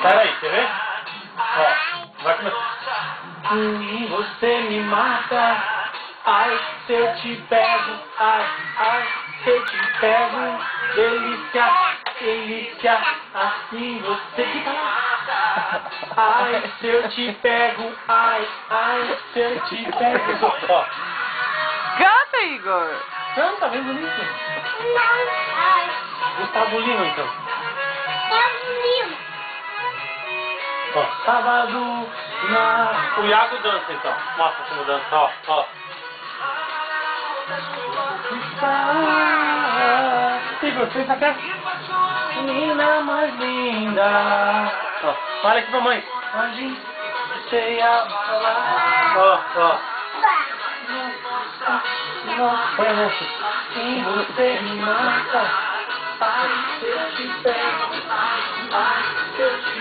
Peraí, quer ver? Ó, vai começar. Você me mata. Ai, se eu te pego. Ai, se eu te pego. Delícia, delícia. Assim você me mata. Ai, se eu te pego. Ai, se eu te pego. Ó. Canta, Igor! Canta, bem bonito. Gustavo Lima, então. Ó, sábado na... O Iago dança, então. Mostra como dança, ó. Igor, você tá aqui? Menina mais linda. Ó, fala aqui pra mãe. Onde você ia falar? Ó. Põe a mão assim. Sim, você me mata. Ai, se eu te pego. Ai, se eu te